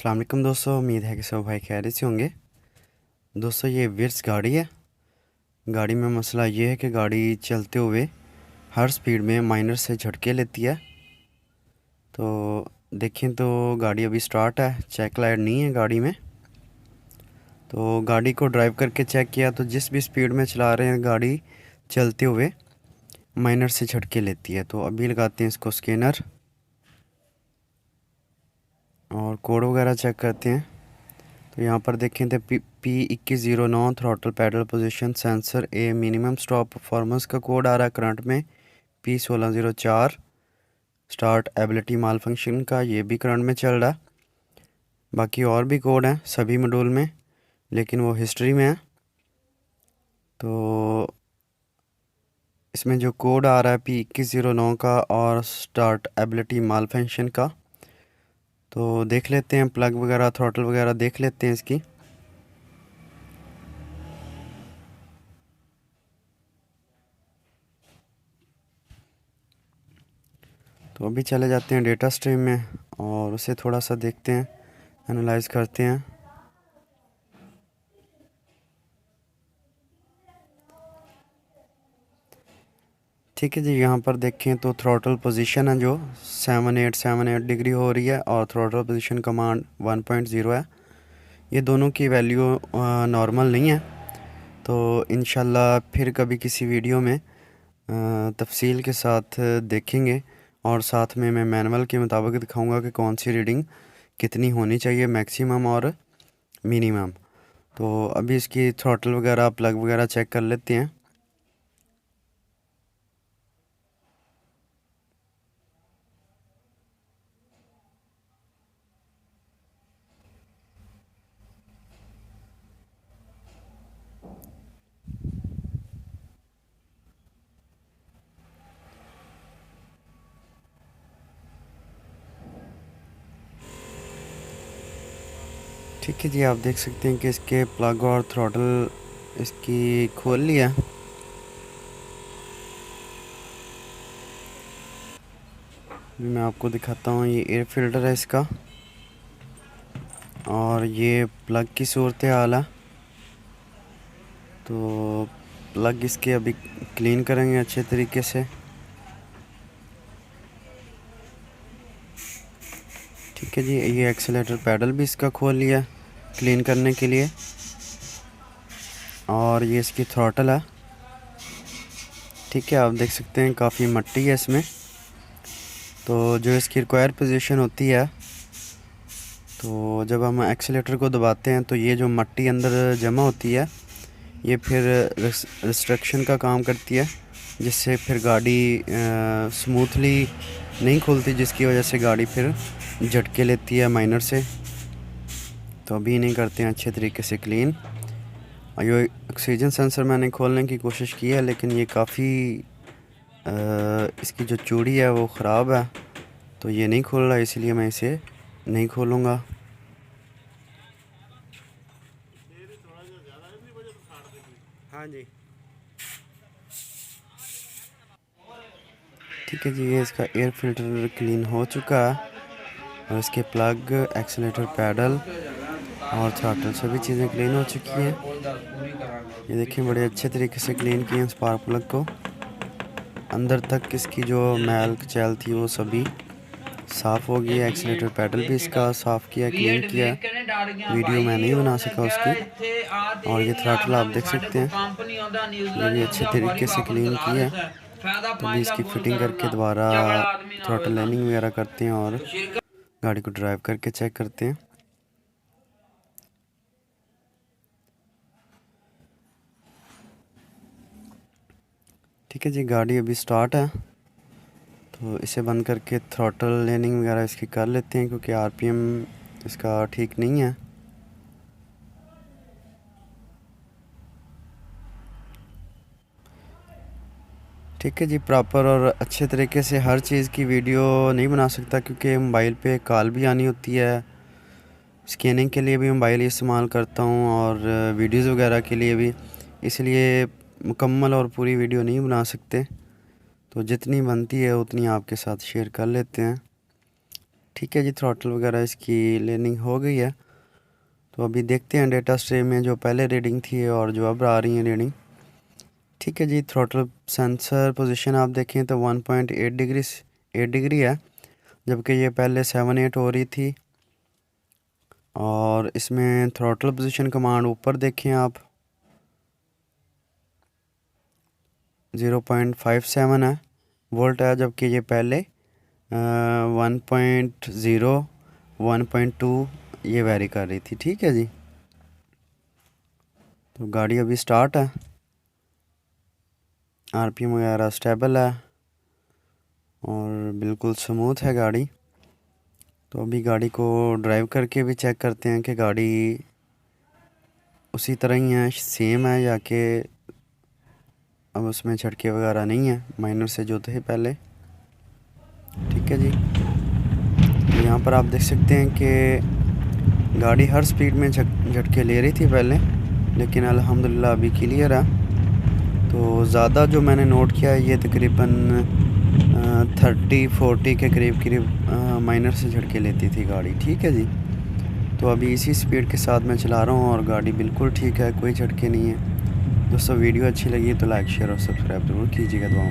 अस्सलाम वालेकुम दोस्तों, उम्मीद है कि सब भाई खैरियत से होंगे। दोस्तों ये विर्स गाड़ी है। गाड़ी में मसला ये है कि गाड़ी चलते हुए हर स्पीड में माइनर से झटके लेती है। तो देखें तो गाड़ी अभी स्टार्ट है, चेक लाइट नहीं है गाड़ी में। तो गाड़ी को ड्राइव करके चेक किया तो जिस भी स्पीड में चला रहे हैं गाड़ी चलते हुए माइनर से झटके लेती है। तो अभी लगाते हैं इसको स्कैनर और कोड वगैरह चेक करते हैं। तो यहाँ पर देखें तो P2109 throttle pedal position sensor A minimum stop performance का कोड आ रहा है करंट में। P1604 स्टार्ट एबिलिटी माल फंक्शन का ये भी करंट में चल रहा है। बाकी और भी कोड हैं सभी मॉड्यूल में, लेकिन वो हिस्ट्री में है। तो इसमें जो कोड आ रहा है P2109 का और स्टार्ट एबिलिटी माल फंक्शन का, तो देख लेते हैं। प्लग वगैरह थ्रॉटल वगैरह देख लेते हैं इसकी। तो अभी चले जाते हैं डेटा स्ट्रीम में और उसे थोड़ा सा देखते हैं, एनालाइज करते हैं। ठीक है जी, यहाँ पर देखें तो थ्रॉटल पोजीशन है जो 7878 डिग्री हो रही है और थ्रॉटल पोजीशन कमांड 1.0 है। ये दोनों की वैल्यू नॉर्मल नहीं है। तो इंशाल्लाह फिर कभी किसी वीडियो में तफसील के साथ देखेंगे और साथ में मैं मैनुअल के मुताबिक दिखाऊंगा कि कौन सी रीडिंग कितनी होनी चाहिए, मैक्सिमम और मिनिमम। तो अभी इसकी थ्रॉटल वगैरह प्लग वगैरह चेक कर लेते हैं। ठीक है जी, आप देख सकते हैं कि इसके प्लग और थ्रॉटल इसकी खोल लिया। मैं आपको दिखाता हूँ, ये एयर फिल्टर है इसका और ये प्लग की सूरत हाल है। तो प्लग इसके अभी क्लीन करेंगे अच्छे तरीके से। ठीक है जी, ये एक्सीलेटर पैडल भी इसका खोल लिया क्लीन करने के लिए और ये इसकी थ्रॉटल है। ठीक है, आप देख सकते हैं काफ़ी मट्टी है इसमें। तो जो इसकी रिक्वायर पोजीशन होती है, तो जब हम एक्सीलेटर को दबाते हैं तो ये जो मट्टी अंदर जमा होती है ये फिर रिस्ट्रक्शन का काम करती है, जिससे फिर गाड़ी स्मूथली नहीं खुलती, जिसकी वजह से गाड़ी फिर झटके लेती है माइनर से। तो अभी नहीं करते हैं अच्छे तरीके से क्लीन। और ये ऑक्सीजन सेंसर मैंने खोलने की कोशिश की है, लेकिन ये काफ़ी इसकी जो चूड़ी है वो ख़राब है, तो ये नहीं खोल रहा, इसलिए मैं इसे नहीं खोलूँगा। हाँ जी, ठीक है जी, ये इसका एयर फिल्टर क्लीन हो चुका है और इसके प्लग, एक्सीलेटर पैडल और थ्रॉटल सभी चीज़ें क्लीन हो चुकी हैं। ये देखिए बड़े अच्छे तरीके से क्लीन किए हैं स्पार्क प्लग को। अंदर तक इसकी जो मैल चैल थी वो सभी साफ़ हो गई है। एक्सीलेटर पैडल भी इसका साफ़ किया, क्लीन किया। वीडियो मैं नहीं बना सका उसकी। और ये थ्रॉटल आप देख सकते हैं, ये भी अच्छे तरीके से क्लीन किया है। तो अभी इसकी फिटिंग करके दोबारा थ्रॉटल लाइनिंग वगैरह करते हैं और गाड़ी को ड्राइव करके चेक करते हैं। ठीक है जी, गाड़ी अभी स्टार्ट है, तो इसे बंद करके थ्रॉटल लाइनिंग वगैरह इसकी कर लेते हैं, क्योंकि आरपीएम इसका ठीक नहीं है। ठीक है जी, प्रॉपर और अच्छे तरीके से हर चीज़ की वीडियो नहीं बना सकता, क्योंकि मोबाइल पे कॉल भी आनी होती है। स्कैनिंग के लिए भी मोबाइल इस्तेमाल करता हूँ और वीडियोज़ वगैरह के लिए भी, इसलिए मुकम्मल और पूरी वीडियो नहीं बना सकते। तो जितनी बनती है उतनी आपके साथ शेयर कर लेते हैं। ठीक है जी, थ्रॉटल वगैरह इसकी लर्निंग हो गई है। तो अभी देखते हैं डेटा स्ट्रीम में जो पहले रीडिंग थी और जो अब आ रही है रीडिंग। ठीक है जी, थ्रॉटल सेंसर पोजीशन आप देखें तो 1.8 डिग्री है, जबकि ये पहले 7-8 हो रही थी। और इसमें थ्रॉटल पोजीशन कमांड ऊपर देखें आप 0.57 है वोल्ट है, जबकि ये पहले 1.0 1.2 ये वेरी कर रही थी। ठीक है जी, तो गाड़ी अभी स्टार्ट है, आरपीएम वगैरह स्टेबल है और बिल्कुल स्मूथ है गाड़ी। तो अभी गाड़ी को ड्राइव करके भी चेक करते हैं कि गाड़ी उसी तरह ही है, सेम है, या कि अब उसमें झटके वगैरह नहीं है माइनर से जो थे पहले। ठीक है जी, यहाँ पर आप देख सकते हैं कि गाड़ी हर स्पीड में झटके ले रही थी पहले, लेकिन अल्हम्दुलिल्लाह अभी क्लियर है। तो ज़्यादा जो मैंने नोट किया है ये तकरीबन 30-40 के करीब माइनर से झटके लेती थी गाड़ी। ठीक है जी, तो अभी इसी स्पीड के साथ मैं चला रहा हूँ और गाड़ी बिल्कुल ठीक है, कोई झटके नहीं है। दोस्तों वीडियो अच्छी लगी तो लाइक शेयर और सब्सक्राइब ज़रूर कीजिएगा। दुआ